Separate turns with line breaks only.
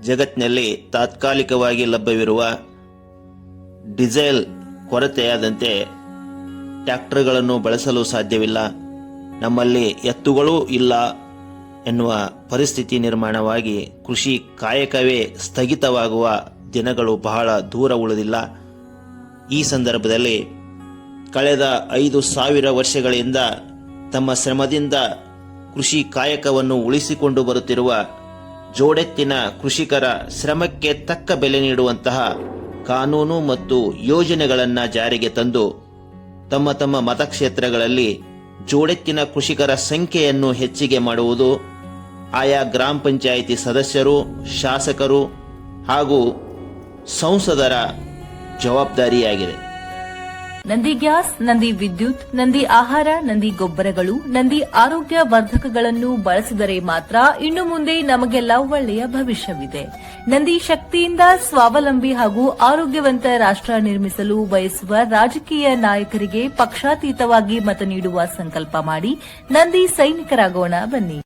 ಜಗತ್ತಿನಲ್ಲಿ ತಾತ್ಕಾಲಿಕವಾಗಿ ಲಭ್ಯವಿರುವ ಡೀಸೆಲ್ ಕೊರತೆಯಾದಂತೆ ಟ್ರ್ಯಾಕ್ಟರ್ಗಳನ್ನು ಬಳಸಲು ಸಾಧ್ಯವಿಲ್ಲ, ನಮ್ಮಲ್ಲಿ ಎತ್ತುಗಳೂ ಇಲ್ಲ ಎನ್ನುವ ಪರಿಸ್ಥಿತಿ ನಿರ್ಮಾಣವಾಗಿ ಕೃಷಿ ಕಾಯಕವೇ ಸ್ಥಗಿತವಾಗುವ ದಿನಗಳು ಬಹಳ ದೂರ ಉಳಿದಿಲ್ಲ. ಈ ಸಂದರ್ಭದಲ್ಲಿ ಕಳೆದ 5,000 ವರ್ಷಗಳಿಂದ ತಮ್ಮ ಶ್ರಮದಿಂದ ಕೃಷಿ ಕಾಯಕವನ್ನು ಉಳಿಸಿಕೊಂಡು ಬರುತ್ತಿರುವ ಜೋಡೆತ್ತಿನ ಕೃಷಿಕರ ಶ್ರಮಕ್ಕೆ ತಕ್ಕ ಬೆಲೆ ನೀಡುವಂತಹ ಕಾನೂನು ಮತ್ತು ಯೋಜನೆಗಳನ್ನು ಜಾರಿಗೆ ತಂದು ತಮ್ಮ ತಮ್ಮ ಮತಕ್ಷೇತ್ರಗಳಲ್ಲಿ ಜೋಡೆತ್ತಿನ ಕೃಷಿಕರ ಸಂಖ್ಯೆಯನ್ನು ಹೆಚ್ಚಿಗೆ ಮಾಡುವುದು ಆಯಾ ಗ್ರಾಮ ಪಂಚಾಯಿತಿ ಸದಸ್ಯರು, ಶಾಸಕರು ಹಾಗೂ ಸಂಸದರ ಜವಾಬ್ದಾರಿಯಾಗಿದೆ.
ನಂದಿ ಗ್ಯಾಸ್, ನಂದಿ ವಿದ್ಯುತ್, ನಂದಿ ಆಹಾರ, ನಂದಿ ಗೊಬ್ಬರಗಳು, ನಂದಿ ಆರೋಗ್ಯ ವರ್ಧಕಗಳನ್ನು ಬಳಸಿದರೆ ಮಾತ್ರ ಇನ್ನು ಮುಂದೆ ನಮಗೆಲ್ಲ ಒಳ್ಳೆಯ ಭವಿಷ್ಯವಿದೆ. ನಂದಿ ಶಕ್ತಿಯಿಂದ ಸ್ವಾವಲಂಬಿ ಹಾಗೂ ಆರೋಗ್ಯವಂತ ರಾಷ್ಟ್ರ ನಿರ್ಮಿಸಲು ಬಯಸುವ ರಾಜಕೀಯ ನಾಯಕರಿಗೆ ಪಕ್ಷಾತೀತವಾಗಿ ಮತ ನೀಡುವ ಸಂಕಲ್ಪ ಮಾಡಿ ನಂದಿ ಸೈನಿಕರಾಗೋಣ ಬನ್ನಿ.